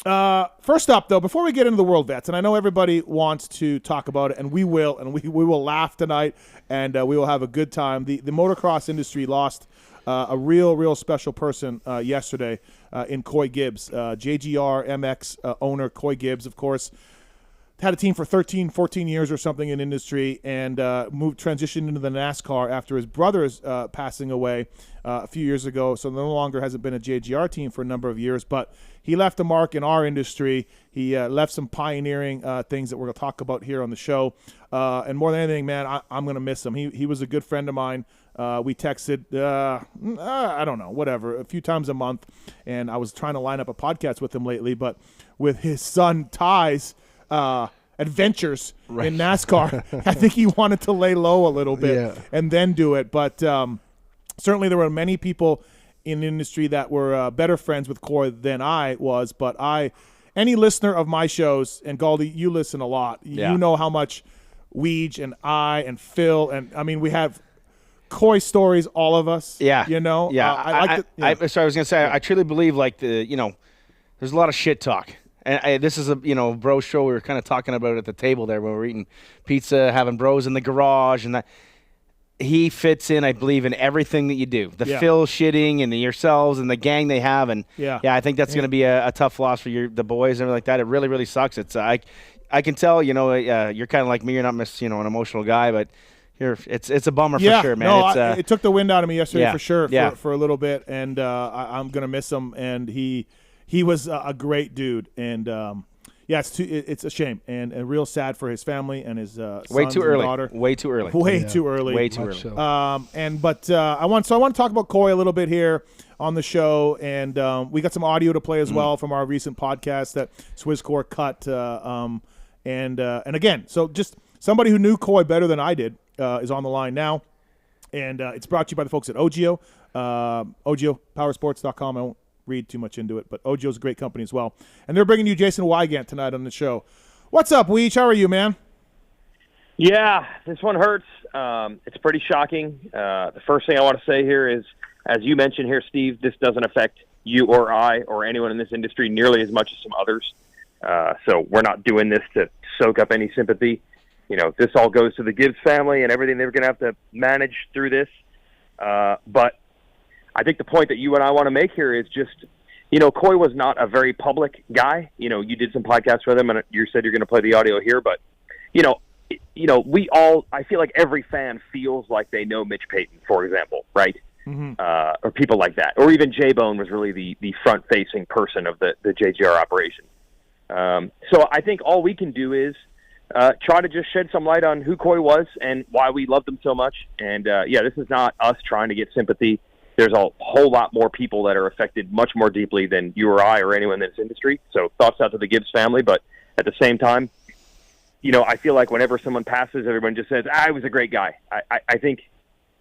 First up, though, before we get into the World Vets, and I know everybody wants to talk about it, and we will, and we will laugh tonight, and we will have a good time. The motocross industry lost a real special person yesterday in Coy Gibbs. JGR MX owner Coy Gibbs, of course, had a team for 13, 14 years or something in industry, and transitioned into the NASCAR after his brother's passing away a few years ago. So no longer hasn't been a JGR team for a number of years, but he left a mark in our industry. He left some pioneering things that we're going to talk about here on the show. And more than anything, man, I'm going to miss him. He was a good friend of mine. We texted, I don't know, whatever, a few times a month. And I was trying to line up a podcast with him lately, but with his son Ty's adventures in NASCAR, I think he wanted to lay low a little bit and then do it. But certainly there were many people in the industry that were better friends with Coy than I was. But any listener of my shows, and Galdi, you listen a lot, you know how much Weege and I and Phil, and I mean, we have Coy stories, all of us. You know? I was going to say, I truly believe, like, there's a lot of shit talk. And this is a bro show. We were kind of talking about it at the table there when we were eating pizza, having bros in the garage, and that he fits in, I believe, in everything that you do. The Phil shitting and the yourselves and the gang they have, and I think that's going to be a tough loss for the boys and everything like that. It really, really sucks. It's I can tell, you're kind of like me. You're not an emotional guy, but it's a bummer for sure, man. No, it took the wind out of me yesterday for sure for a little bit, and I'm gonna miss him. And he was a great dude, and it's a shame and real sad for his family and his sons and daughter. Way too early. But I want to talk about Coy a little bit here on the show, and we got some audio to play as well from our recent podcast that Swisscore cut. And again, so just somebody who knew Coy better than I did is on the line now, and it's brought to you by the folks at Ogio, OgioPowersports.com. I won't read too much into it, but Ogio's a great company as well. And they're bringing you Jason Weigandt tonight on the show. What's up, Weege? How are you, man? Yeah, this one hurts. It's pretty shocking. The first thing I want to say here is, as you mentioned here, Steve, this doesn't affect you or I or anyone in this industry nearly as much as some others. So we're not doing this to soak up any sympathy. This all goes to the Gibbs family and everything they're going to have to manage through this. But I think the point that you and I want to make here is just, Coy was not a very public guy. You did some podcasts with him, and you said you're going to play the audio here. But, we all, I feel like every fan feels like they know Mitch Payton, for example, right? Mm-hmm. Or people like that. Or even J-Bone was really the front-facing person of the JGR operation. So I think all we can do is try to just shed some light on who Coy was and why we loved him so much. And, this is not us trying to get sympathy. There's a whole lot more people that are affected much more deeply than you or I or anyone in this industry. So thoughts out to the Gibbs family. But at the same time, I feel like whenever someone passes, everyone just says, he was a great guy. I think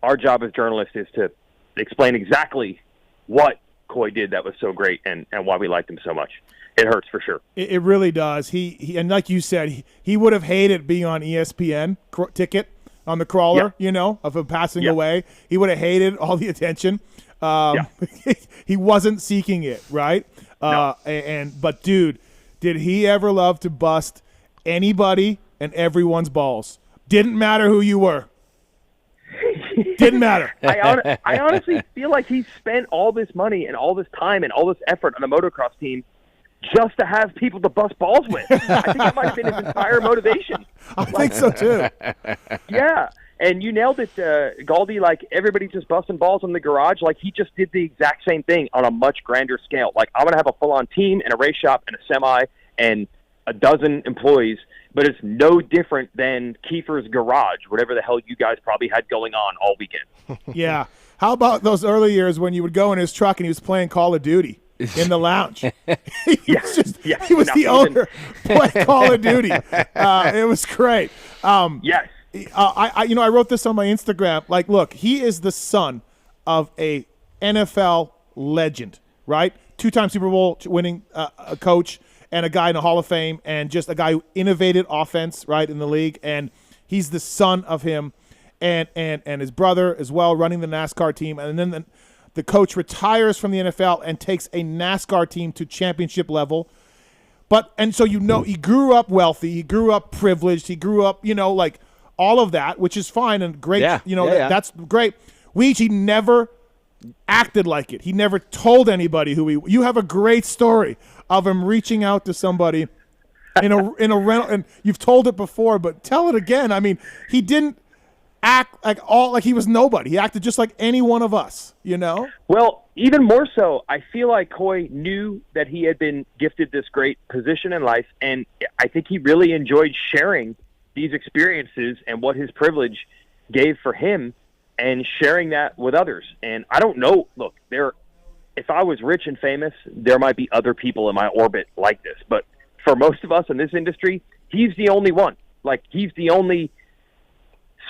our job as journalists is to explain exactly what Coy did that was so great and why we liked him so much. It hurts for sure. It really does. He and like you said, he would have hated being on ESPN ticket on the crawler, of him passing away. He would have hated all the attention. He wasn't seeking it, right? No. But dude, did he ever love to bust anybody and everyone's balls? Didn't matter who you were. Didn't matter. I honestly feel like he spent all this money and all this time and all this effort on the motocross team just to have people to bust balls with. I think that might have been his entire motivation. I think so too. Yeah, and you nailed it, Galdi. Like, everybody just busting balls in the garage. Like, he just did the exact same thing on a much grander scale. Like, I'm going to have a full-on team and a race shop and a semi and a dozen employees, but it's no different than Kiefer's garage, whatever the hell you guys probably had going on all weekend. Yeah. How about those early years when you would go in his truck and he was playing Call of Duty in the lounge? He was the owner playing Call of Duty. It was great. Yes. I wrote this on my Instagram. Like, look, he is the son of a NFL legend, right? 2-time Super Bowl winning coach and a guy in the Hall of Fame and just a guy who innovated offense, right, in the league. And he's the son of him and his brother as well, running the NASCAR team. And then the coach retires from the NFL and takes a NASCAR team to championship level. And so he grew up wealthy, he grew up privileged, he grew up, like all of that, which is fine and great. Yeah. That's great. Weege, he never acted like it. He never told anybody who he. You have a great story of him reaching out to somebody in a rental, and you've told it before, but tell it again. I mean, he didn't act like he was nobody. He acted just like any one of us. Well, even more so, I feel like Coy knew that he had been gifted this great position in life, and I think he really enjoyed sharing these experiences and what his privilege gave for him and sharing that with others. And I don't know, look, if I was rich and famous, there might be other people in my orbit like this. But for most of us in this industry, he's the only one. Like, he's the only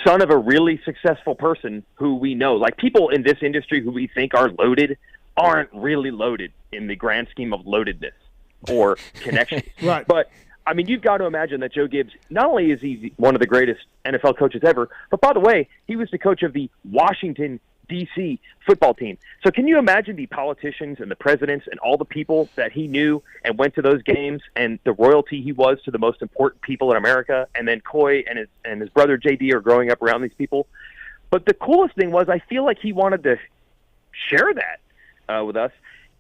son of a really successful person who we know. Like, people in this industry who we think are loaded aren't really loaded in the grand scheme of loadedness or connections. Right. But I mean, you've got to imagine that Joe Gibbs, not only is he one of the greatest NFL coaches ever, but by the way, he was the coach of the Washington, D.C. football team. So can you imagine the politicians and the presidents and all the people that he knew and went to those games, and the royalty he was to the most important people in America? And then Coy and his brother J.D. are growing up around these people. But the coolest thing was, I feel like he wanted to share that with us.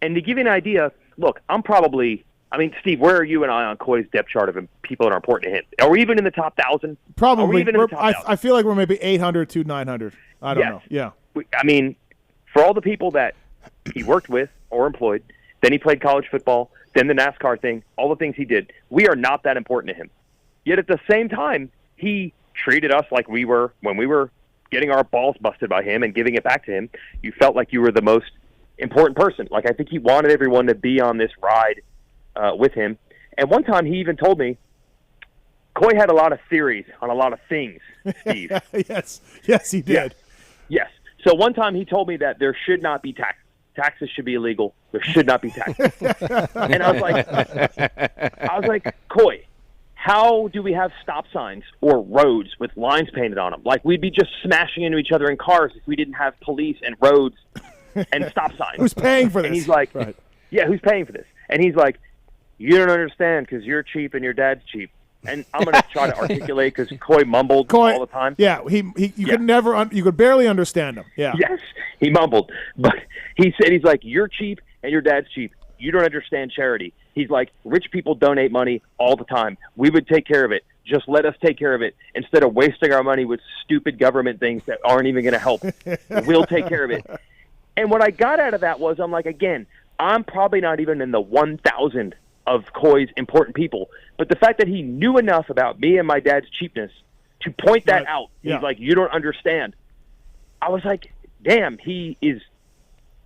And to give you an idea, look, Steve, where are you and I on Coy's depth chart of people that are important to him? Are we even in the top 1,000? Probably. I feel like we're maybe 800 to 900. I don't know. Yeah. For all the people that he worked with or employed, then he played college football, then the NASCAR thing, all the things he did, we are not that important to him. Yet at the same time, he treated us like we were when we were getting our balls busted by him and giving it back to him. You felt like you were the most important person. Like, I think he wanted everyone to be on this ride with him. And one time he even told me, Coy had a lot of theories on a lot of things, Steve. Yes, he did. Yes. So one time he told me that there should not be taxes. Taxes should be illegal. There should not be taxes. And I was like, Coy, how do we have stop signs or roads with lines painted on them? Like, we'd be just smashing into each other in cars if we didn't have police and roads and stop signs. Who's paying for this? And he's like, right. Yeah, who's paying for this? And he's like, you don't understand because you're cheap and your dad's cheap. And I'm going to try to articulate because Coy mumbled all the time. Yeah, you could barely understand him. Yeah. Yes, he mumbled. But he said, he's like, you're cheap and your dad's cheap. You don't understand charity. He's like, rich people donate money all the time. We would take care of it. Just let us take care of it instead of wasting our money with stupid government things that aren't even going to help. We'll take care of it. And what I got out of that was, I'm like, again, I'm probably not even in the 1,000 of Coy's important people. But the fact that he knew enough about me and my dad's cheapness to point that out, he's like, you don't understand. I was like, damn, he is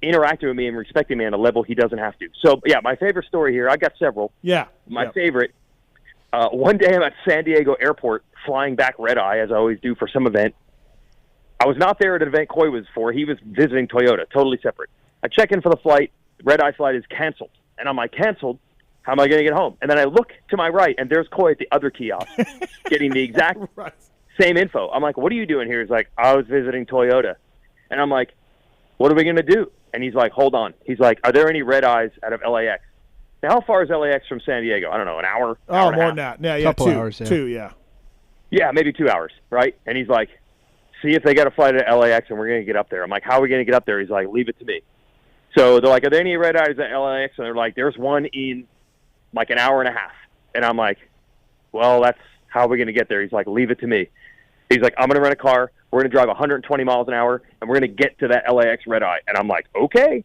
interacting with me and respecting me on a level he doesn't have to. So, yeah, my favorite story here, I got several. Yeah. My favorite, one day I'm at San Diego Airport flying back red-eye, as I always do for some event. I was not there at an event Coy was for. He was visiting Toyota, totally separate. I check in for the flight. Red-eye flight is canceled. And I'm like, canceled? How am I going to get home? And then I look to my right, and there's Coy at the other kiosk getting the exact same info. I'm like, what are you doing here? He's like, I was visiting Toyota. And I'm like, what are we going to do? And he's like, hold on. He's like, are there any red-eyes out of LAX? Now, how far is LAX from San Diego? I don't know, an hour? Oh, more than that. Yeah, Couple hours, two, yeah. Yeah, maybe 2 hours, right? And he's like, see if they got a flight at LAX, and we're going to get up there. I'm like, how are we going to get up there? He's like, leave it to me. So they're like, are there any red-eyes at LAX? And they're like, there's one in like an hour and a half. And I'm like, well, that's how we're going to get there. He's like, leave it to me. He's like, I'm going to rent a car. We're going to drive 120 miles an hour, and we're going to get to that LAX red eye. And I'm like, okay.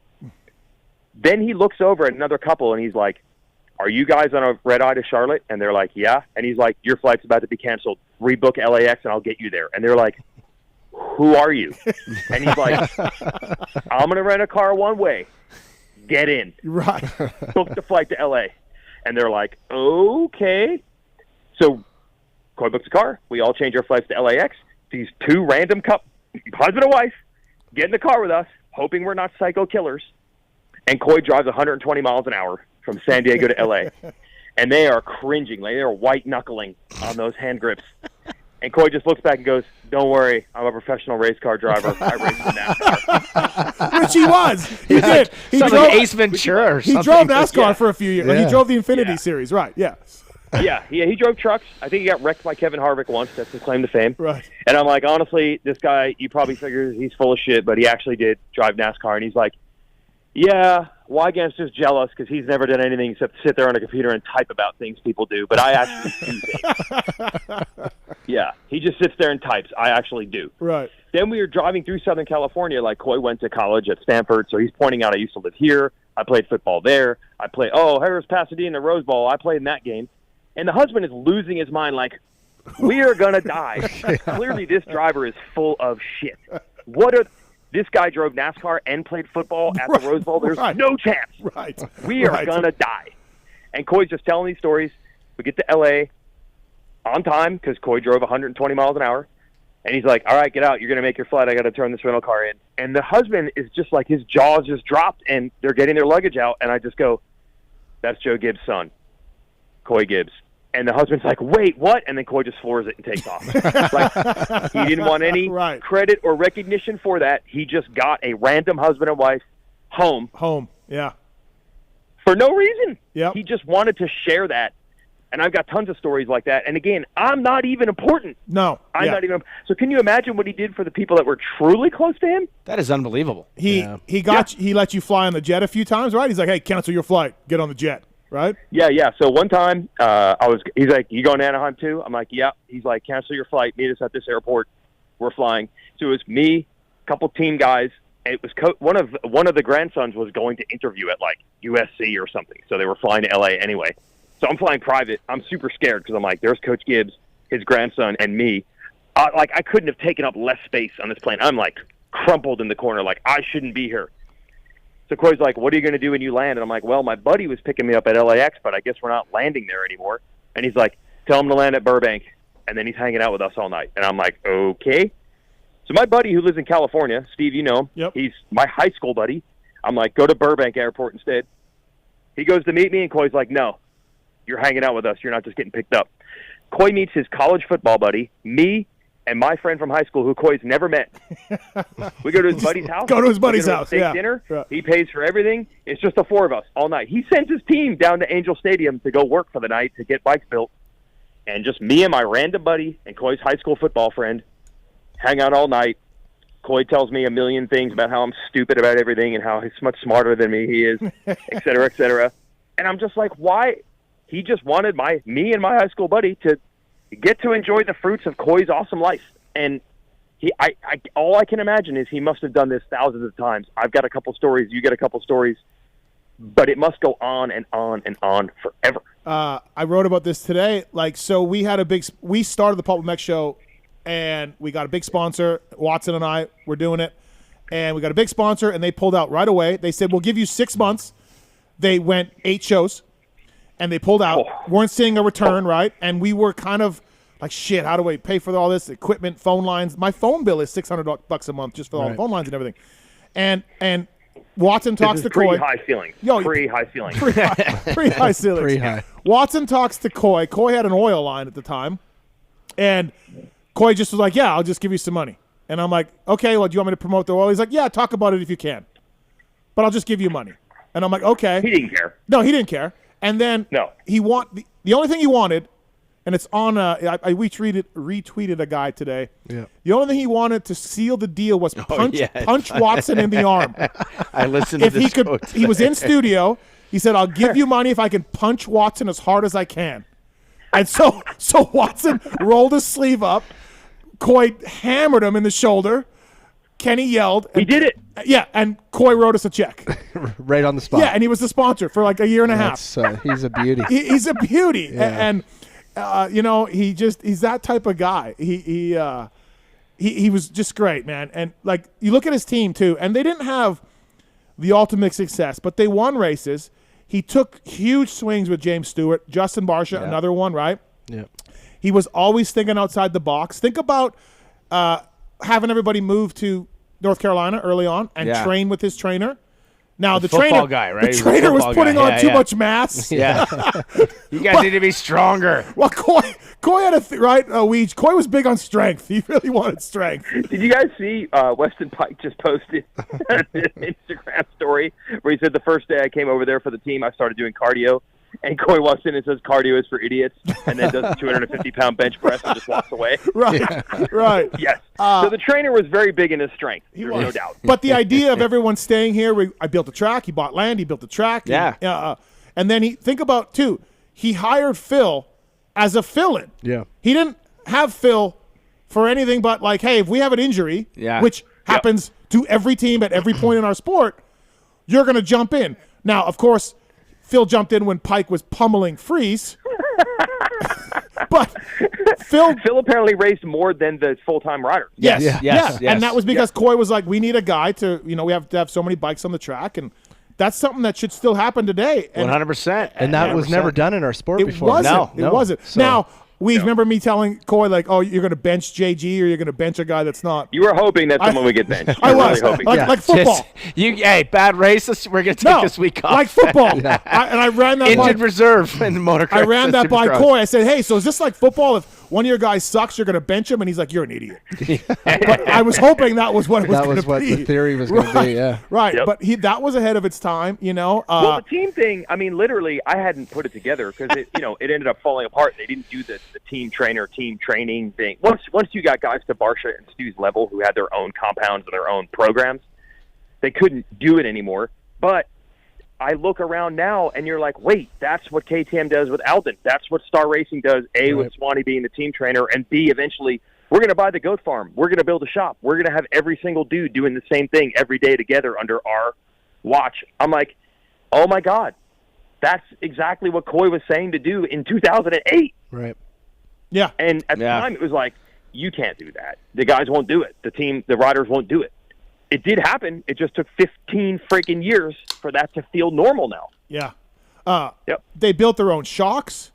Then he looks over at another couple, and he's like, are you guys on a red eye to Charlotte? And they're like, yeah. And he's like, your flight's about to be canceled. Rebook LAX, and I'll get you there. And they're like, who are you? And he's like, I'm going to rent a car one way. Get in. Right. Book the flight to L.A. And they're like, okay. So Coy books a car. We all change our flights to LAX. These two random husband and wife get in the car with us, hoping we're not psycho killers. And Coy drives 120 miles an hour from San Diego to L.A. And they are cringing. Like, they are white-knuckling on those hand grips. And Coy just looks back and goes, "Don't worry, I'm a professional race car driver. I race in NASCAR." Which he was. He did. He Sounds drove, like Ace Ventura or he something. drove NASCAR for a few years. Like, he Yeah. drove the Infinity Yeah. Series, right? Yeah. He drove trucks. I think he got wrecked by Kevin Harvick once. That's his claim to fame. Right. And I'm like, honestly, this guy, you probably figure he's full of shit, but he actually did drive NASCAR. And he's like, yeah, Weigandt's just jealous because he's never done anything except sit there on a computer and type about things people do. But I actually do things. Yeah, he just sits there and types. I actually do. Right. Then we were driving through Southern California. Like, Coy went to college at Stanford, so he's pointing out I used to live here. I played football there. Here's Pasadena Rose Bowl. I played in that game. And the husband is losing his mind like, we are going to die. Clearly, this driver is full of shit. This guy drove NASCAR and played football at the Rose Bowl. There's no chance. Right. We are going to die. And Coy's just telling these stories. We get to L.A. on time because Coy drove 120 miles an hour. And he's like, all right, get out. You're going to make your flight. I got to turn this rental car in. And the husband is just like, his jaws just dropped, and they're getting their luggage out. And I just go, that's Joe Gibbs' son, Coy Gibbs. And the husband's like, wait, what? And then Coy just floors it and takes off. Like, he didn't want any credit or recognition for that. He just got a random husband and wife home. Yeah. For no reason. Yep. He just wanted to share that. And I've got tons of stories like that. And again, I'm not even important. No. I'm not even. So can you imagine what he did for the people that were truly close to him? That is unbelievable. He let you fly on the jet a few times, right? He's like, hey, cancel your flight. Get on the jet. Right? Yeah. So one time, he's like, you going to Anaheim too? I'm like, yeah. He's like, cancel your flight. Meet us at this airport. We're flying. So it was me, a couple team guys, and it was one of the grandsons was going to interview at like USC or something. So they were flying to LA anyway. So I'm flying private. I'm super scared because I'm like, there's Coach Gibbs, his grandson, and me. I couldn't have taken up less space on this plane. I'm like crumpled in the corner, like I shouldn't be here. So Coy's like, what are you going to do when you land? And I'm like, well, my buddy was picking me up at LAX, but I guess we're not landing there anymore. And he's like, tell him to land at Burbank. And then he's hanging out with us all night. And I'm like, okay. So my buddy who lives in California, Steve, you know him. Yep. He's my high school buddy. I'm like, go to Burbank Airport instead. He goes to meet me, and Coy's like, no, you're hanging out with us. You're not just getting picked up. Coy meets his college football buddy, me, and my friend from high school who Coy's never met. We go to his buddy's house. Go to his buddy's house. Steak dinner. Yeah. He pays for everything. It's just the four of us all night. He sends his team down to Angel Stadium to go work for the night to get bikes built. And just me and my random buddy and Coy's high school football friend hang out all night. Coy tells me a million things about how I'm stupid about everything and how he's much smarter than me he is, et cetera, et cetera. And I'm just like, why? He just wanted me and my high school buddy to get to enjoy the fruits of Coy's awesome life. And all I can imagine is he must have done this thousands of times. I've got a couple stories. You get a couple stories. But it must go on and on and on forever. I wrote about this today. So we started the PulpMX show, and we got a big sponsor. Watson and I were doing it. And we got a big sponsor, and they pulled out right away. They said, we'll give you 6 months. They went 8 shows. And they pulled out, weren't seeing a return, right? And we were kind of like, shit, how do we pay for all this equipment, phone lines? My phone bill is $600 a month just for all the phone lines and everything. And Watson talks to Coy. High ceiling. Pre-high ceiling. Pre-high ceiling. Pre-high. Watson talks to Coy. Coy had an oil line at the time. And Coy just was like, yeah, I'll just give you some money. And I'm like, okay, well, do you want me to promote the oil? He's like, yeah, talk about it if you can. But I'll just give you money. And I'm like, okay. He didn't care. No, he didn't care. And then the only thing he wanted, and it's on. I retweeted a guy today. Yeah. The only thing he wanted to seal the deal was punch Watson in the arm. I listened to this quote. He was in studio. He said, "I'll give you money if I can punch Watson as hard as I can." And so Watson rolled his sleeve up. Coy hammered him in the shoulder. Kenny yelled. He did it. Yeah, and Coy wrote us a check. Right on the spot. Yeah, and he was the sponsor for like a year and a half. He's a beauty. He's a beauty. Yeah. And he's that type of guy. He was just great, man. And like you look at his team too, and they didn't have the ultimate success, but they won races. He took huge swings with James Stewart, Justin Barcia, another one, right? Yeah. He was always thinking outside the box. Think about having everybody move to North Carolina early on and train with his trainer. Now the football trainer, guy, right? the He's a trainer was football putting guy. on too Yeah. much mass. Yeah. You guys need to be stronger. Well, Coy had right. Weege. Coy was big on strength. He really wanted strength. Did you guys see Weston Pike just posted an Instagram story where he said the first day I came over there for the team, I started doing cardio, and Coy walks in and says cardio is for idiots, and then does a 250-pound bench press and just walks away. Right, right. Yes. So the trainer was very big in his strength. There's no doubt. But the idea of everyone staying here, I built a track. He bought land. He built a track. Yeah. And then think about too. He hired Phil as a fill-in. Yeah. He didn't have Phil for anything but like, hey, if we have an injury, which happens to every team at every point in our sport, you're going to jump in. Now, of course, Phil jumped in when Pike was pummeling Freeze. But Phil apparently raised more than the full-time rider. Yes. And that was because Coy was like, we need a guy to, we have to have so many bikes on the track, and that's something that should still happen today. 100%. And that was never done in our sport It before. wasn't. No. It wasn't. So- Now, we remember me telling Coy, like, oh, you're going to bench JG or you're going to bench a guy that's not. You were hoping that someone would get benched. I You were was. really hoping. Like football. Hey, bad race. We're going to take this week off. Like football. I ran that Injured by, reserve in the motocross. I ran that by Supercross. Coy. I said, hey, so is this like football? If one of your guys sucks, you're going to bench him? And he's like, you're an idiot. But I was hoping that was what it was going to be. That was what the theory was going to be, yeah. Right. Yep. But that was ahead of its time, Well, the team thing, I mean, literally, I hadn't put it together because it ended up falling apart. They didn't do the team trainer, team training thing. Once you got guys to Barsha and Stu's level who had their own compounds and their own programs, they couldn't do it anymore. But I look around now, and you're like, wait, that's what KTM does with Alden. That's what Star Racing does, A, with Swanee being the team trainer, and B, eventually, we're going to buy the goat farm. We're going to build a shop. We're going to have every single dude doing the same thing every day together under our watch. I'm like, oh, my God. That's exactly what Coy was saying to do in 2008. Right. Yeah. And at the time, it was like, you can't do that. The guys won't do it. The riders won't do it. It did happen. It just took 15 freaking years for that to feel normal now. Yeah. Yep. They built their own shocks.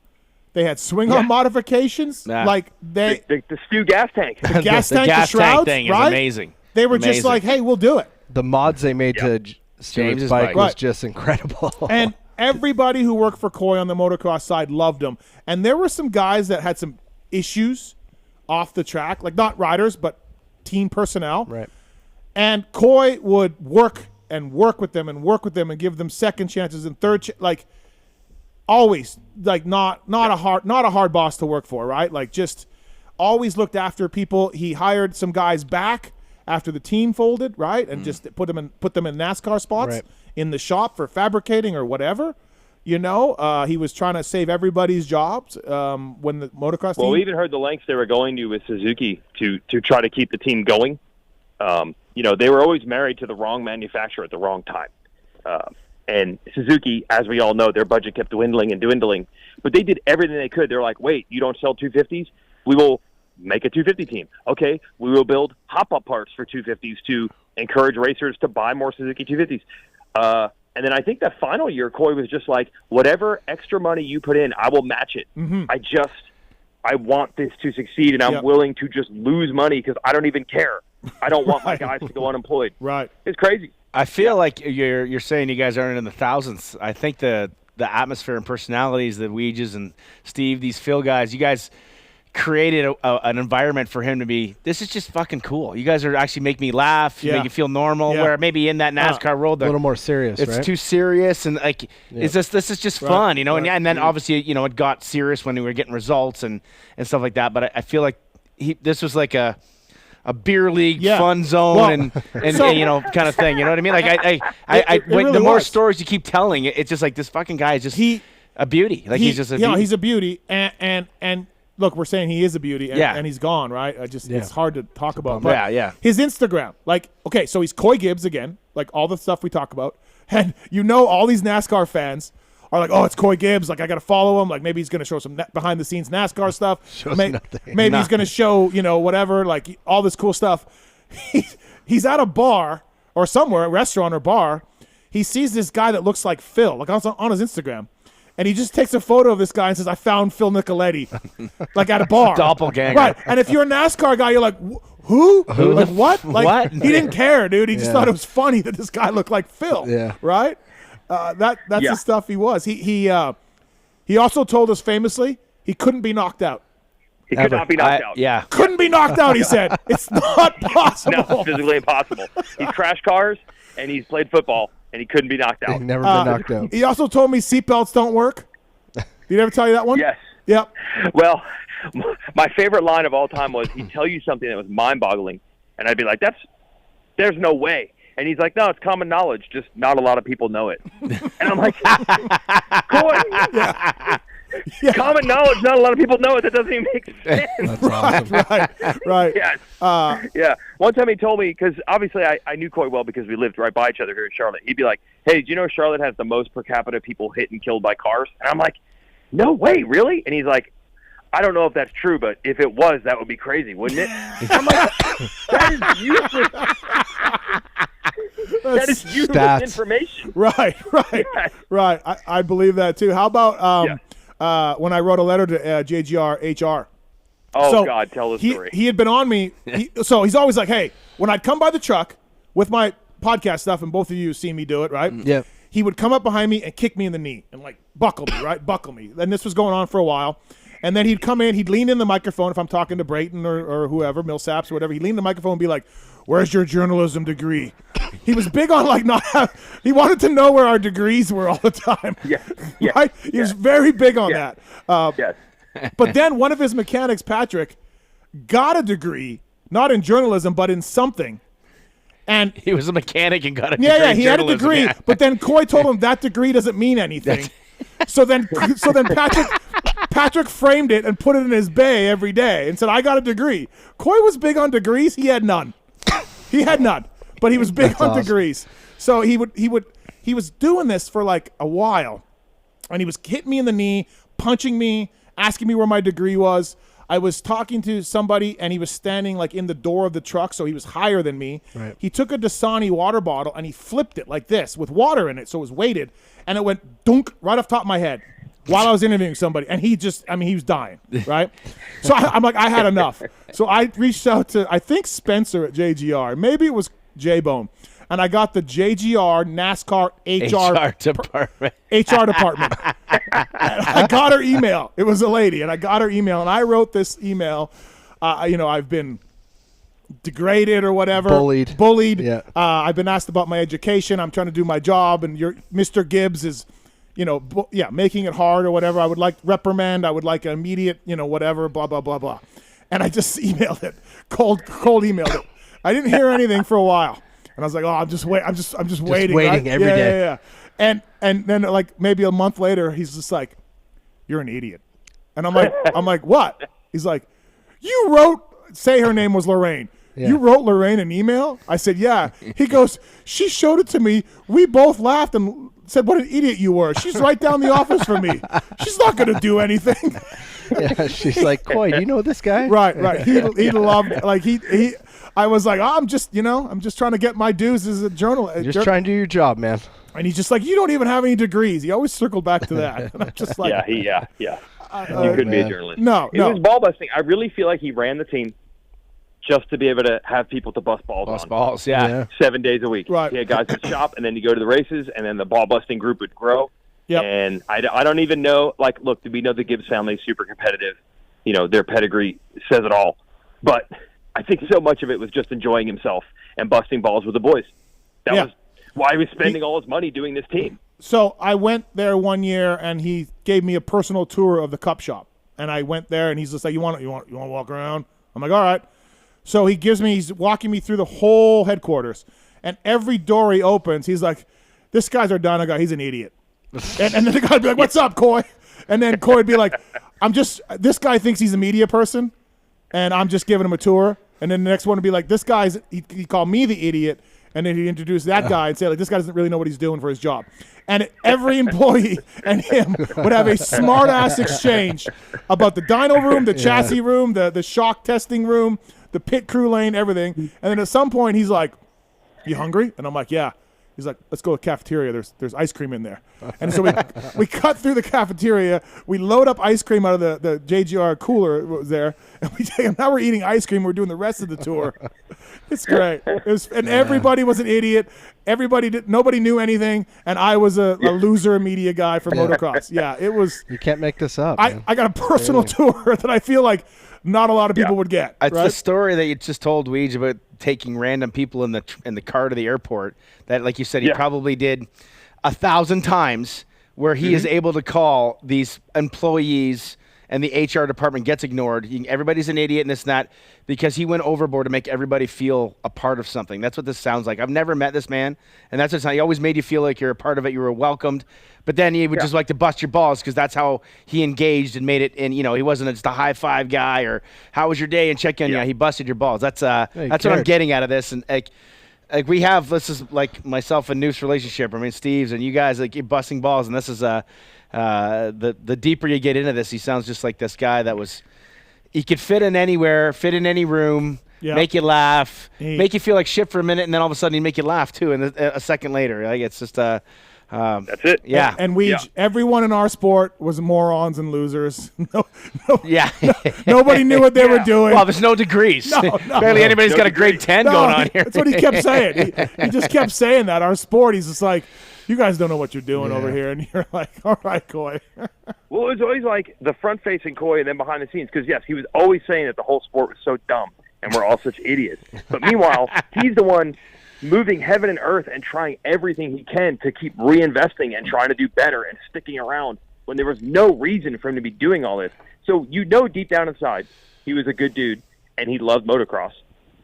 They had swing-on modifications. Nah. Like the Stu gas tank. gas The tank, gas the shrouds, tank thing right? is amazing. They were just Amazing. like, hey, we'll do it. The mods they made to Stewart's James's bike bike. was Right. just incredible. And everybody who worked for Coy on the motocross side loved him. And there were some guys that had some issues off the track, like not riders, but team personnel. Right. And Coy would work with them and give them second chances and third like always, like not a hard boss to work for, right? Like just always looked after people. He hired some guys back after the team folded, right? And just put them in NASCAR spots Right. in the shop for fabricating or whatever. He was trying to save everybody's jobs when the motocross team. Well, we even heard the lengths they were going to with Suzuki to try to keep the team going. They were always married to the wrong manufacturer at the wrong time. And Suzuki, as we all know, their budget kept dwindling and dwindling. But they did everything they could. They're like, wait, you don't sell 250s? We will make a 250 team. Okay, we will build hop-up parts for 250s to encourage racers to buy more Suzuki 250s. And then I think that final year, Coy was just like, whatever extra money you put in, I will match it. Mm-hmm. I want this to succeed, and I'm willing to just lose money because I don't even care. I don't want my guys to go unemployed. Right. It's crazy. I feel like you're saying you guys aren't in the thousands. I think the atmosphere and personalities, the Weeges and Steve, these Phil guys, you guys created an environment for him to be, this is just fucking cool. You guys are actually make me laugh, make you feel normal, where maybe in that NASCAR world, a little more serious, it's right? too serious, and like, this is just fun, and then obviously, it got serious when we were getting results and stuff like that, but I feel like this was like a beer league fun zone and kind of thing. You know what I mean? Like It really the more was. stories you keep telling, it's just like this fucking guy is just a beauty. Like he's just a beauty. he's a beauty. And look, we're saying he is a beauty and he's gone, right? It's hard to talk about. But his Instagram, like, okay, so he's Coy Gibbs again, like all the stuff we talk about. And all these NASCAR fans are like, oh, it's Coy Gibbs. Like, I got to follow him. Like, maybe he's going to show some behind-the-scenes NASCAR stuff. Maybe he's going to show, whatever, like, all this cool stuff. He's at a bar or somewhere, a restaurant or bar. He sees this guy that looks like Phil, like on his Instagram. And he just takes a photo of this guy and says, I found Phil Nicoletti, like at a bar. Doppelganger. Right. And if you're a NASCAR guy, you're like, who? Who Like the what? Like what? he didn't care, dude. He just Yeah. thought it was funny that this guy looked like Phil. Yeah. Right. That's Yeah. the stuff he was. He also told us famously he couldn't be knocked out. He could not be knocked out. Yeah. Couldn't be knocked out. He said it's not possible. No, it's physically impossible. He's crashed cars and he's played football and he couldn't be knocked He's out. never been knocked out. He also told me seatbelts don't work. Did he ever tell you that one? Yes. Yep. Well, my favorite line of all time was he'd tell you something that was mind-boggling, and I'd be like, there's no way. And he's like, no, it's common knowledge, just not a lot of people know it. And I'm like, Coy, Yeah. common knowledge, not a lot of people know it. That doesn't even make sense. That's awesome. Right. Yes. Yeah. One time he told me, because obviously I knew Coy well because we lived right by each other here in Charlotte. He'd be like, hey, do you know Charlotte has the most per capita people hit and killed by cars? And I'm like, no way, really? And he's like, I don't know if that's true, but if it was, that would be crazy, wouldn't it? I'm like, that is useless. That is useless Stats. information. Right. Yes. Right. I believe that too. How about when I wrote a letter to JGR HR? Oh, So God, tell the story. He had been on me. So he's always like, hey, when I'd come by the truck with my podcast stuff, and both of you have seen me do it, right? Yep. He would come up behind me and kick me in the knee and like buckle me, right? Buckle me. And this was going on for a while. And then he'd come in, he'd lean in the microphone if I'm talking to Brayton or whoever, Millsaps or whatever. He'd lean in the microphone and be like, where's your journalism degree? He was big on like he wanted to know where our degrees were all the time. Yeah. Yeah. Right? He was very big on Yeah. that. Yes. But then one of his mechanics, Patrick, got a degree, not in journalism, but in something. And He was a mechanic and got a degree yeah, in he had a journalism, degree, yeah. but then Coy told him that degree doesn't mean anything. So then Patrick framed it and put it in his bay every day and said, "I got a degree." Coy was big on degrees. He had none. But he was big That's on awesome. degrees. So he was doing this for like a while, and he was hitting me in the knee, punching me, asking me where my degree was. I was talking to somebody, and he was standing like in the door of the truck, so he was higher than me. Right. He took a Dasani water bottle and he flipped it like this with water in it, so it was weighted, and it went dunk right off top of my head while I was interviewing somebody, and he was dying, right? So I'm like, I had enough. So I reached out to, I think, Spencer at JGR. Maybe it was J-Bone. And I got the JGR NASCAR HR department. HR department. And I got her email. It was a lady, and I got her email, and I wrote this email. I've been degraded or whatever. Bullied. Yeah. I've been asked about my education. I'm trying to do my job, and Mr. Gibbs is, making it hard or whatever. I would like reprimand. I would like an immediate, whatever, blah, blah, blah, blah. And I just emailed it, cold emailed it. I didn't hear anything for a while. And I was like, oh, I'm just waiting. Right? every day. Yeah. And then like maybe a month later, he's just like, you're an idiot. And I'm like, what? He's like, you wrote, say her name was Lorraine. Yeah. You wrote Lorraine an email? I said, yeah. He goes, she showed it to me. We both laughed and said, what an idiot you were. She's right down the office from me. She's not going to do anything. Yeah, she's like, Coy, do you know this guy? Right. He loved, like he I was like, I'm just trying to get my dues as a journalist. Just trying to do your job, man. And he's just like, you don't even have any degrees. He always circled back to that. And I'm just like, Yeah. He couldn't be a journalist. No. It was ball busting. I really feel like he ran the team just to be able to have people to bust balls on. Balls, yeah. 7 days a week. Right. He had guys at the shop, and then you go to the races, and then the ball busting group would grow. Yep. And I don't even know, like, look, we know the Gibbs family is super competitive. Their pedigree says it all. But I think so much of it was just enjoying himself and busting balls with the boys. That was why he was spending all his money doing this team. So I went there one year, and he gave me a personal tour of the cup shop. And I went there, and he's just like, you want to walk around? I'm like, all right. So he's walking me through the whole headquarters. And every door he opens, he's like, this guy's our Dino guy. He's an idiot. and then the guy would be like, what's up, Coy? And then Coy would be like, this guy thinks he's a media person, and I'm just giving him a tour. And then the next one would be like, this guy's, he called me the idiot. And then he'd introduce that guy and say, like, this guy doesn't really know what he's doing for his job. And every employee and him would have a smart-ass exchange about the dyno room, the chassis room, the shock testing room, the pit crew lane, everything. And then at some point, he's like, you hungry? And I'm like, yeah. He's like, let's go to the cafeteria. There's ice cream in there. And so we cut through the cafeteria. We load up ice cream out of the JGR cooler was there. And we take, now we're eating ice cream. We're doing the rest of the tour. It's great. Everybody was an idiot. Nobody knew anything. And I was a loser media guy for motocross. Yeah, it was. You can't make this up. I got a personal tour that I feel like not a lot of people would get. It's right? the story that you just told, Weege, about taking random people in the car to the airport. That, like you said, he probably did 1,000 times, where he is able to call these employees and the HR department gets ignored. Everybody's an idiot and this and that, because he went overboard to make everybody feel a part of something. That's what this sounds like. I've never met this man, and that's what he always made you feel like you're a part of it. You were welcomed, but then he would just like to bust your balls, because that's how he engaged and made it. And he wasn't just a high five guy or how was your day and check in. Yeah, he busted your balls. That's what I'm getting out of this. And like we have, this is like myself and Noose relationship. I mean, Steve's and you guys, like, you're busting balls, and this is the deeper you get into this, he sounds just like this guy that was. He could fit in anywhere, fit in any room, make you laugh, make you feel like shit for a minute, and then all of a sudden he'd make you laugh too. And a second later, like, it's just that's it. Yeah. And everyone in our sport was morons and losers. Nobody knew what they were doing. Well, there's no degrees. Barely anybody's got a grade 10 going on here. That's what he kept saying. He just kept saying that. Our sport, he's just like, you guys don't know what you're doing over here. And you're like, all right, Coy. Well, it was always like the front-facing Coy and then behind the scenes, because, yes, he was always saying that the whole sport was so dumb and we're all such idiots. But meanwhile, he's the one moving heaven and earth and trying everything he can to keep reinvesting and trying to do better and sticking around when there was no reason for him to be doing all this. So deep down inside, he was a good dude and he loved motocross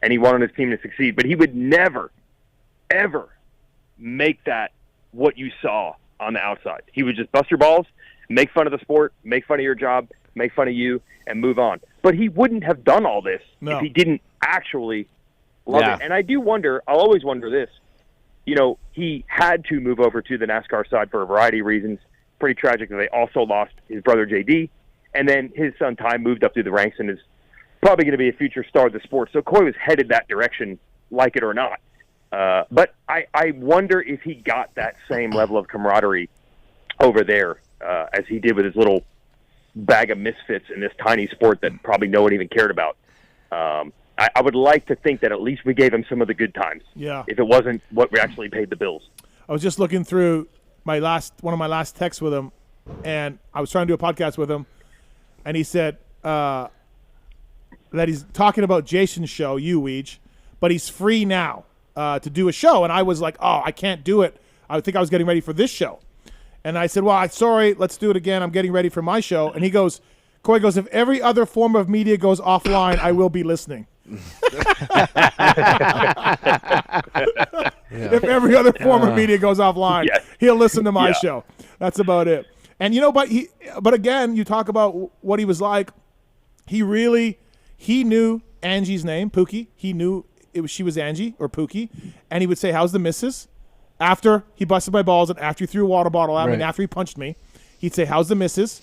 and he wanted his team to succeed. But he would never, ever make that what you saw on the outside. He would just bust your balls, make fun of the sport, make fun of your job, make fun of you, and move on. But he wouldn't have done all this if he didn't actually love it. And I do wonder, I'll always wonder this, he had to move over to the NASCAR side for a variety of reasons. Pretty tragic that they also lost his brother JD, and then his son Ty moved up through the ranks and is probably going to be a future star of the sport. So Coy was headed that direction, like it or not. But I wonder if he got that same level of camaraderie over there as he did with his little bag of misfits in this tiny sport that probably no one even cared about. I would like to think that at least we gave him some of the good times. Yeah. If it wasn't what we actually paid the bills. I was just looking through one of my last texts with him, and I was trying to do a podcast with him, and he said that he's talking about Jason's show, Weege, but he's free now to do a show. And I was like, oh, I can't do it. I think I was getting ready for this show. And I said, well, I'm sorry, let's do it again. I'm getting ready for my show. And Coy goes, if every other form of media goes offline, I will be listening. If every other form of media goes offline, he'll listen to my show. That's about it. And but again, you talk about what he was like. He knew Angie's name, Pookie. He knew she was Angie or Pookie, and he would say, "How's the missus?" After he busted my balls and after he threw a water bottle at me and after he punched me, he'd say, "How's the missus?"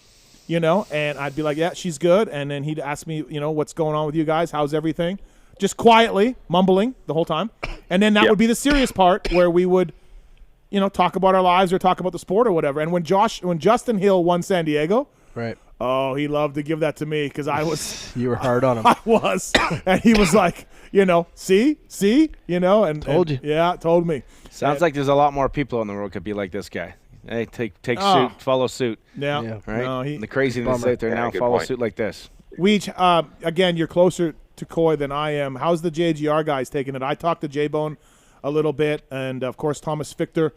And I'd be like, "Yeah, she's good." And then he'd ask me, "What's going on with you guys? How's everything?" Just quietly mumbling the whole time. And then that would be the serious part where we would, talk about our lives or talk about the sport or whatever. And when Justin Hill won San Diego, right? Oh, he loved to give that to me because I was. You were hard on him. I was, and he was like, see, and told you. Yeah, told me. Sounds like there's a lot more people in the world could be like this guy. Hey, take suit, follow suit. Yeah. Right. No, the craziness out there now. Follow suit like this. Weege, again, you're closer to Coy than I am. How's the JGR guys taking it? I talked to J-Bone a little bit, and of course Thomas Fichter,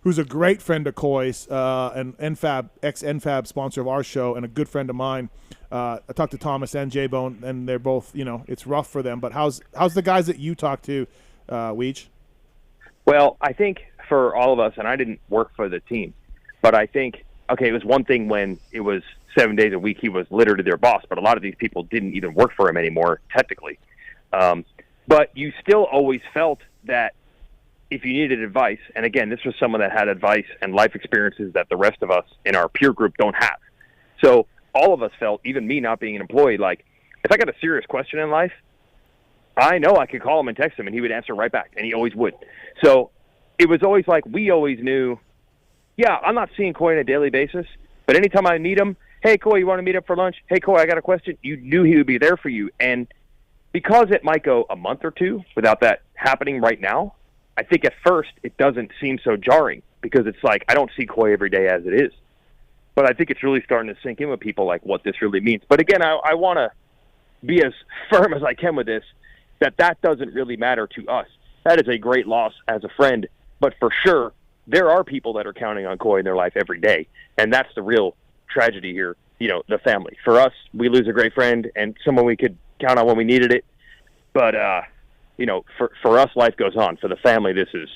who's a great friend of Coy's, and ex-NFAB sponsor of our show, and a good friend of mine. I talked to Thomas and J-Bone, and they're both, it's rough for them. But how's the guys that you talk to, Weege? Well, I think for all of us, and I didn't work for the team, but I think, it was one thing when it was 7 days a week he was literally their boss, but a lot of these people didn't even work for him anymore, technically. But you still always felt that if you needed advice, and again, this was someone that had advice and life experiences that the rest of us in our peer group don't have. So all of us felt, even me not being an employee, like if I got a serious question in life, I know I could call him and text him and he would answer right back, and he always would. So it was always like we always knew, yeah, I'm not seeing Coy on a daily basis, but anytime I meet him, hey, Coy, you want to meet up for lunch? Hey, Coy, I got a question. You knew he would be there for you. And because it might go a month or two without that happening right now, I think at first it doesn't seem so jarring because it's like I don't see Coy every day as it is. But I think it's really starting to sink in with people like what this really means. But again, I want to be as firm as I can with this, that doesn't really matter to us. That is a great loss as a friend. But for sure, there are people that are counting on Coy in their life every day. And that's the real tragedy here, the family. For us, we lose a great friend and someone we could count on when we needed it. But, for us, life goes on. For the family, this is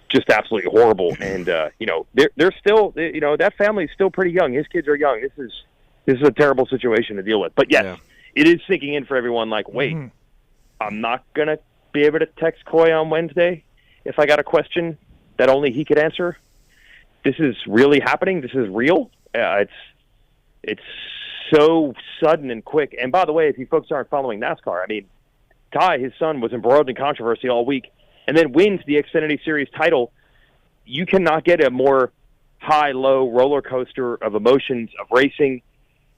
just absolutely horrible. And, they're still, that family is still pretty young. His kids are young. This is a terrible situation to deal with. But, yes, It is sinking in for everyone like, wait, I'm not going to be able to text Coy on Wednesday if I got a question that only he could answer. This is really happening. This is real. It's so sudden and quick. And by the way, if you folks aren't following NASCAR, I mean, Ty, his son, was embroiled in controversy all week and then wins the Xfinity Series title. You cannot get a more high-low roller coaster of emotions of racing.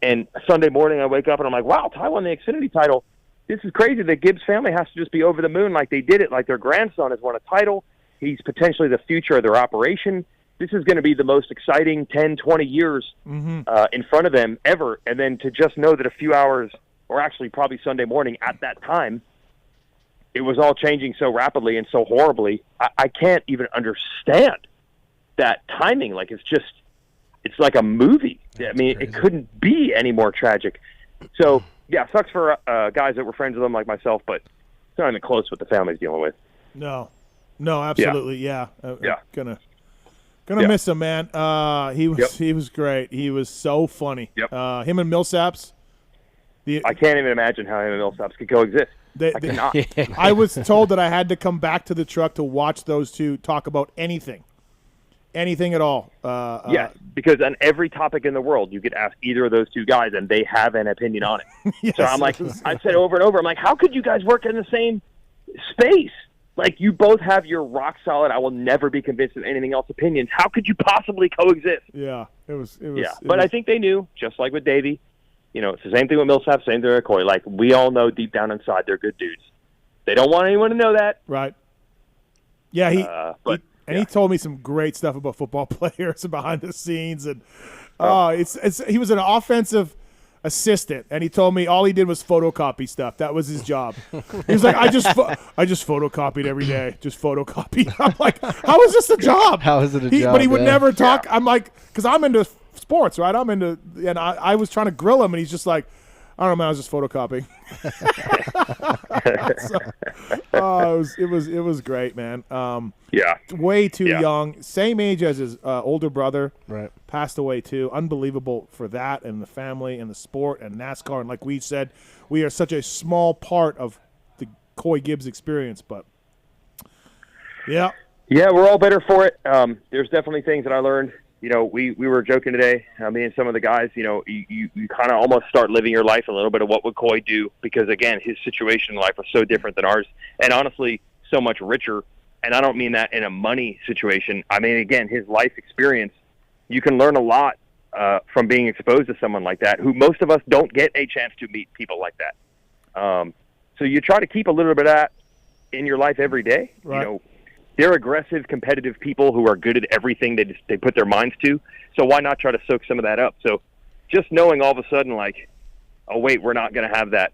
And Sunday morning I wake up and I'm like, wow, Ty won the Xfinity title. This is crazy. The Gibbs family has to just be over the moon like they did it, like their grandson has won a title. He's potentially the future of their operation. This is going to be the most exciting 10, 20 years in front of them ever. And then to just know that a few hours, or actually probably Sunday morning at that time, it was all changing so rapidly and so horribly. I can't even understand that timing. Like, it's like a movie. I mean, it couldn't be any more tragic. So, yeah, sucks for guys that were friends with them like myself, but it's not even close what the family's dealing with. No, absolutely, yeah. Gonna miss him, man. He was great. He was so funny. Yep. Him and Millsaps. I can't even imagine how him and Millsaps could coexist. I cannot. I was told that I had to come back to the truck to watch those two talk about anything at all. Yes, because on every topic in the world, you could ask either of those two guys, and they have an opinion on it. Yes, so I'm like, I've said over and over, I'm like, how could you guys work in the same space? Like, you both have your rock solid, I will never be convinced of anything else opinions. How could you possibly coexist? Yeah, it was. But I think they knew, just like with Davey. It's the same thing with Millsap, same thing with Coy. Like, we all know deep down inside they're good dudes. They don't want anyone to know that. Right. Yeah, he told me some great stuff about football players and behind the scenes, and he was an offensive assistant, and he told me all he did was photocopy stuff. That was his job. He was like, I just photocopied every day, just photocopied. I'm like, how is this a job? How is it a job? But he would never talk. I'm like, because I'm into sports, right? And I was trying to grill him, and he's just like, I don't know, man, I was just photocopying. It was great, man. Way too young, same age as his older brother. Right, passed away too. Unbelievable for that and the family and the sport and NASCAR. And like we said, we are such a small part of the Coy Gibbs experience. But yeah, we're all better for it. There's definitely things that I learned. We were joking today, me and some of the guys, you kind of almost start living your life a little bit of what would Coy do, because, again, his situation in life was so different than ours, and honestly, so much richer. And I don't mean that in a money situation. I mean, again, his life experience, you can learn a lot from being exposed to someone like that, who most of us don't get a chance to meet people like that. So you try to keep a little bit of that in your life every day, right. They're aggressive, competitive people who are good at everything they put their minds to. So why not try to soak some of that up? So just knowing all of a sudden, like, oh, wait, we're not going to have that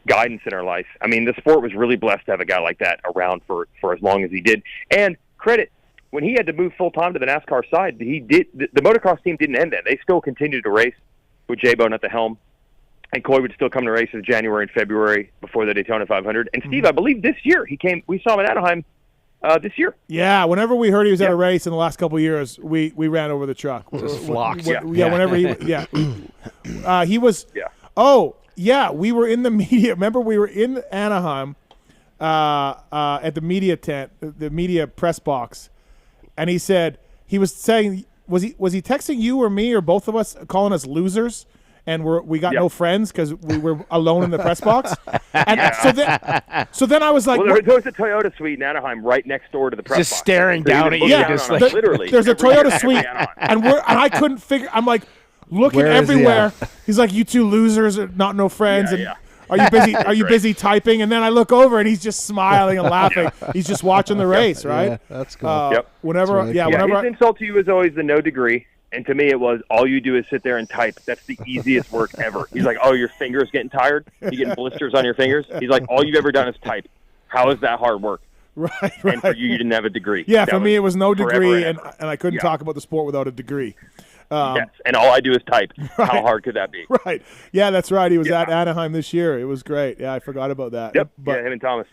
guidance in our life. I mean, the sport was really blessed to have a guy like that around for as long as he did. And credit, when he had to move full-time to the NASCAR side, the motocross team didn't end then. They still continued to race with J-Bone at the helm. And Coy would still come to races January and February before the Daytona 500. And Steve, I believe this year we saw him in Anaheim this year. Yeah, whenever we heard he was at a race in the last couple of years, we ran over the truck. Just flocked. Whenever he was. Yeah. Oh, yeah, we were in the media. Remember, we were in Anaheim at the media tent, the media press box, and he said he was saying, was he texting you or me or both of us, calling us losers? and we got no friends because we were alone in the press box. And so then I was like, well, there was a Toyota suite in Anaheim right next door to the press box. Just staring down at you. Yeah, just like, literally. There's a Toyota suite, and I couldn't figure. I'm like looking Where is he everywhere. at? He's like, "You two losers are not no friends." Yeah, and are you busy? Are you busy typing? And then I look over, and he's just smiling and laughing. He's just watching the race, right? Yeah, that's cool. Whenever, That's really whenever. His insult to you is always the no degree. And to me, it was all you do is sit there and type. That's the easiest work ever. He's like, oh, your fingers getting tired? You getting blisters on your fingers? He's like, all you've ever done is type. How is that hard work? Right. And for you didn't have a degree. Yeah, That for me, it was no degree, and ever. I couldn't talk about the sport without a degree. Yes, and all I do is type. How hard could that be? Right. Yeah, that's right. He was at Anaheim this year. It was great. Yeah, I forgot about that. Yep. But, him and Thomas.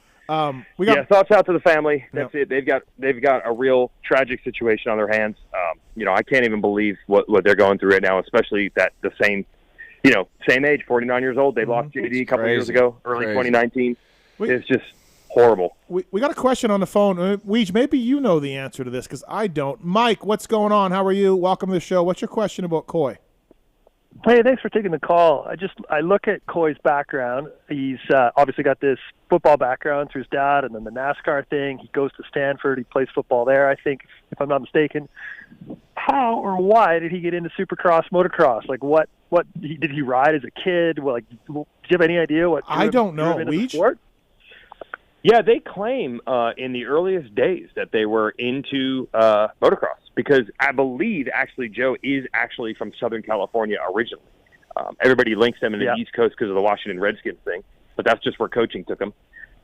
we got thoughts out to the family. That's it. They've got a real tragic situation on their hands. I can't even believe what they're going through right now, especially that the same age, 49 years old. They lost JD a couple years ago, early 2019. It's just horrible. We got a question on the phone. Weege, maybe you know the answer to this because I don't. Mike, what's going on? How are you? Welcome to the show. What's your question about Coy? Hey, thanks for taking the call. I look at Coy's background. He's obviously got this football background through his dad, and then the NASCAR thing. He goes to Stanford. He plays football there, I think, if I'm not mistaken. How or why did he get into Supercross, motocross? Like, what did he ride as a kid? Well, like, do you have any idea what? I don't know. Weege? Yeah, they claim in the earliest days that they were into motocross because I believe actually Joe is actually from Southern California originally. Everybody links them in the East Coast because of the Washington Redskins thing, but that's just where coaching took them.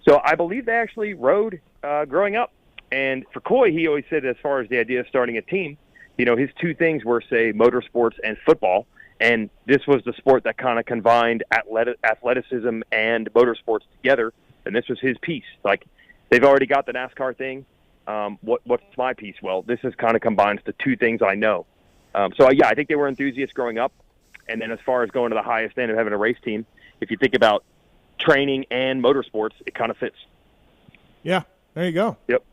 So I believe they actually rode growing up. And for Coy, he always said as far as the idea of starting a team, his two things were, say, motorsports and football. And this was the sport that kind of combined athleticism and motorsports together. And this was his piece. Like, they've already got the NASCAR thing. What's my piece? Well, this is kind of combines the two things I know. I think they were enthusiasts growing up. And then as far as going to the highest end of having a race team, if you think about training and motorsports, it kind of fits. Yeah, there you go. Yep.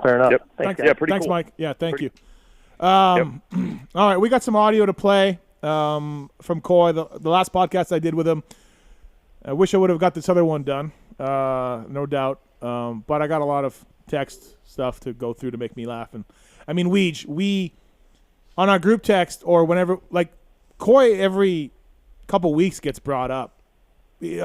Fair enough. Yep. Thanks. Yeah, pretty Thanks, cool. Mike. Yeah, thank you. All right, we got some audio to play from Coy. The last podcast I did with him, I wish I would have got this other one done, no doubt. But I got a lot of text stuff to go through to make me laugh. And I mean, Weege, we on our group text or whenever, like, Coy every couple weeks gets brought up.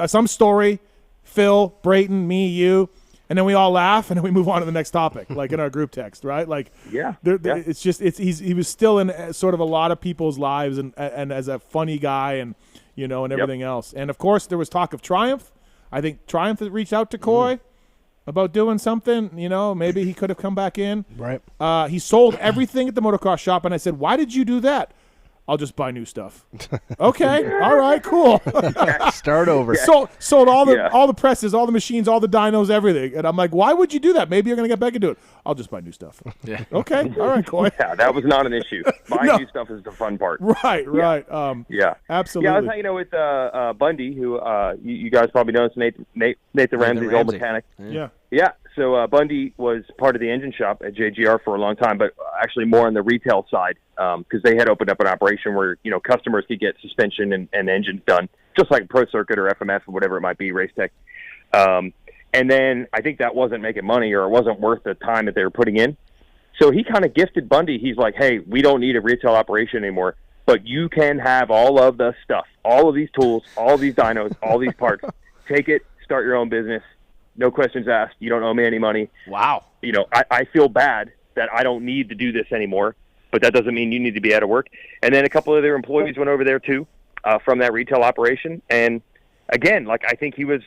Some story, Phil, Brayton, me, you, and then we all laugh and then we move on to the next topic, like in our group text, right? Like, it's just he was still in sort of a lot of people's lives and as a funny guy and and everything else. And of course, there was talk of Triumph. I think Triumph had reached out to Coy about doing something. Maybe he could have come back in. Right. He sold everything at the motocross shop, and I said, "Why did you do that?" I'll just buy new stuff. Okay, all right, cool. Start over. Sold all the presses, all the machines, all the dynos, everything. And I'm like, why would you do that? Maybe you're gonna get back into it. I'll just buy new stuff. Yeah. Okay. All right, Coy. Yeah, that was not an issue. Buying new stuff is the fun part. Right. Yeah. Absolutely. Yeah, I was hanging out with Bundy, who you guys probably know. It's Nathan Ramsey's old mechanic. Yeah. Yeah. So Bundy was part of the engine shop at JGR for a long time, but actually more on the retail side because they had opened up an operation where customers could get suspension and engines done, just like Pro Circuit or FMF or whatever it might be, Race Tech. And then I think that wasn't making money or it wasn't worth the time that they were putting in. So he kind of gifted Bundy. He's like, hey, we don't need a retail operation anymore, but you can have all of the stuff, all of these tools, all these dynos, all these parts. Take it, start your own business. No questions asked. You don't owe me any money. Wow. I feel bad that I don't need to do this anymore, but that doesn't mean you need to be out of work. And then a couple of their employees went over there too from that retail operation. And again, I think he was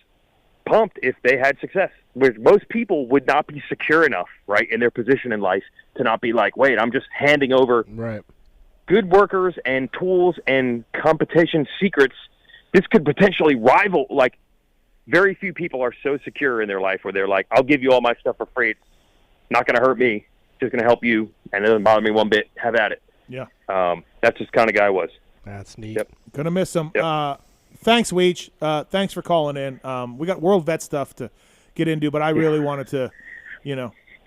pumped if they had success. Where most people would not be secure enough, right, in their position in life to not be like, wait, I'm just handing over good workers and tools and competition secrets. This could potentially rival, very few people are so secure in their life where they're like, I'll give you all my stuff for free. It's not going to hurt me. It's just going to help you. And it doesn't bother me one bit. Have at it. Yeah. That's just the kind of guy I was. That's neat. Yep. Gonna miss him. Yep. Thanks, Weege. Thanks for calling in. We got World Vet stuff to get into, but I really wanted to,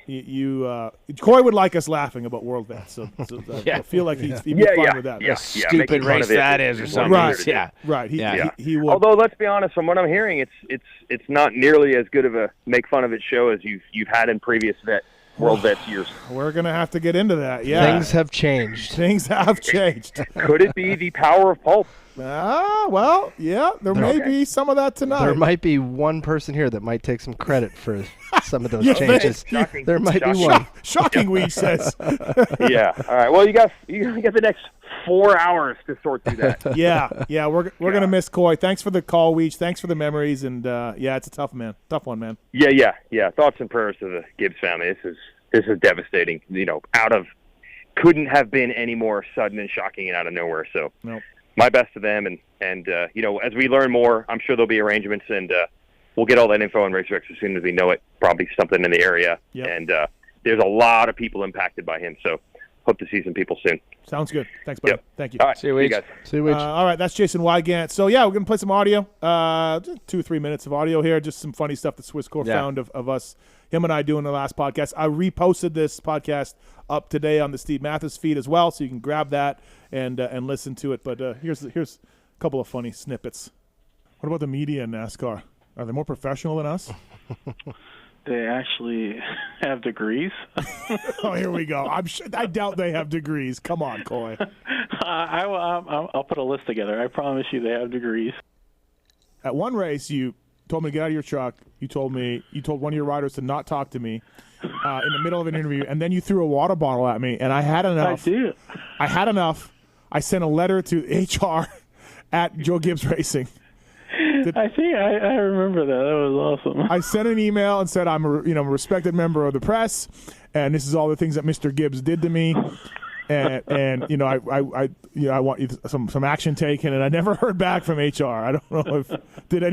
Coy would like us laughing about World Vets, so I feel like he'd be fine with that. Yeah, Stupid race that is, or something. Right. Yeah. Right. He would. Although, let's be honest, from what I'm hearing, it's not nearly as good of a make fun of it show as you've had in previous World Vets years. We're gonna have to get into that. Yeah. Things have changed. Things have changed. Could it be the power of Pulp? Well, yeah, there may be some of that tonight. There might be one person here that might take some credit for some of those Yeah, changes. Shocking. There might be Shocking. one. Shocking, Weege says. Yeah. All right. Well, you got the next 4 hours to sort through that. Yeah. We're gonna miss Coy. Thanks for the call, Weege. Thanks for the memories, and it's a tough one, man. Yeah. Thoughts and prayers to the Gibbs family. This is devastating. Couldn't have been any more sudden and shocking and out of nowhere. So, Nope. My best to them, and as we learn more, I'm sure there'll be arrangements, and we'll get all that info on RaceX as soon as we know it. Probably something in the area, and there's a lot of people impacted by him. So, hope to see some people soon. Sounds good. Thanks, buddy. Yep. Thank you. All right. See you, Weege. guys. See which All right, that's Jason Weigandt. So, we're going to play some audio. Just 2 or 3 minutes of audio here. Just some funny stuff that Swisscore found of us, him and I doing the last podcast. I reposted this podcast up today on the Steve Matthes feed as well, so you can grab that and listen to it. But here's a couple of funny snippets. What about the media in NASCAR? Are they more professional than us? They actually have degrees. Oh, here we go. I doubt they have degrees. Come on, Coy. I'll put a list together. I promise you they have degrees. At one race, you told me to get out of your truck. You told one of your riders to not talk to me in the middle of an interview, and then you threw a water bottle at me, and I had enough. I had enough. I sent a letter to HR at Joe Gibbs Racing. I think I remember that. That was awesome. I sent an email and said I'm a respected member of the press, and this is all the things that Mr. Gibbs did to me, and I want you some action taken, and I never heard back from HR. I don't know if did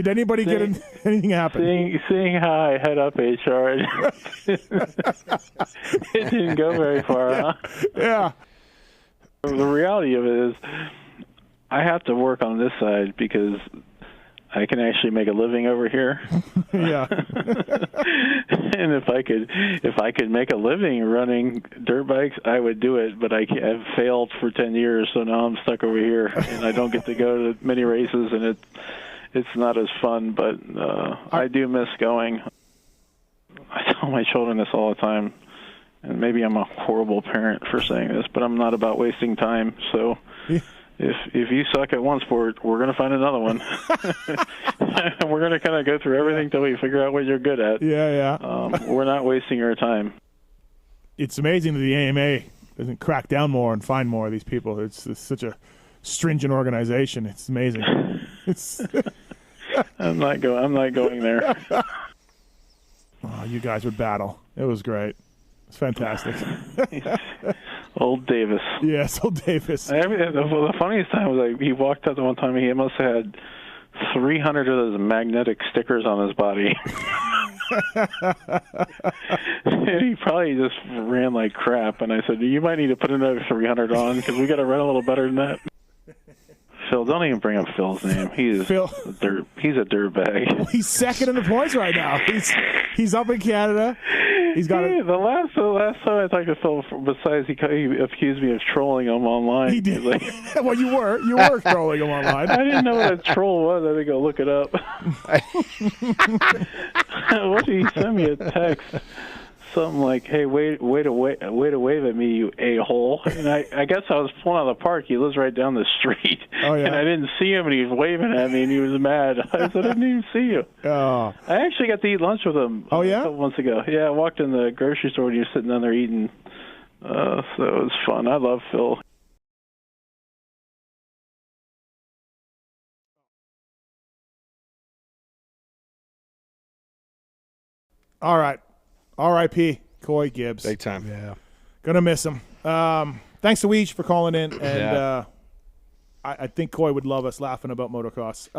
anybody get anything happen? Seeing how I head up HR, it didn't go very far. Huh? Yeah. The reality of it is, I have to work on this side because I can actually make a living over here. Yeah. And if I could make a living running dirt bikes, I would do it. But I've failed for 10 years, so now I'm stuck over here, and I don't get to go to many races, and it's not as fun. But I do miss going. I tell my children this all the time, and maybe I'm a horrible parent for saying this, but I'm not about wasting time. So. Yeah. If you suck at one sport, we're going to find another one. We're going to kind of go through everything till we figure out what you're good at. Yeah. We're not wasting our time. It's amazing that the AMA doesn't crack down more and find more of these people. It's such a stringent organization. It's amazing. I'm not going there. Oh, you guys would battle. It was great. It's fantastic. Old Davis. Yes, old Davis. The funniest time was like he walked out the one time, he must have had 300 of those magnetic stickers on his body. And he probably just ran like crap. And I said, you might need to put another 300 on because we got to run a little better than that. Phil, don't even bring up Phil's name. He's a dirtbag. Well, he's second in the points right now. He's up in Canada. He's got the last time I talked to Phil, besides he accused me of trolling him online. He did. Well, you were trolling him online. I didn't know what a troll was. I had to go look it up. What did he send me a text? Something like, "Hey, way to wave at me, you a-hole." And I guess I was pulling out of the park. He lives right down the street. Oh, yeah. And I didn't see him, and he was waving at me, and he was mad. I said, "I didn't even see you." Oh. I actually got to eat lunch with him. Oh, yeah? A couple months ago. Yeah, I walked in the grocery store, and he was sitting down there eating. So it was fun. I love Phil. All right. R.I.P. Coy Gibbs. Big time. Yeah. Gonna miss him. Thanks to Weege for calling in, and I think Coy would love us laughing about motocross.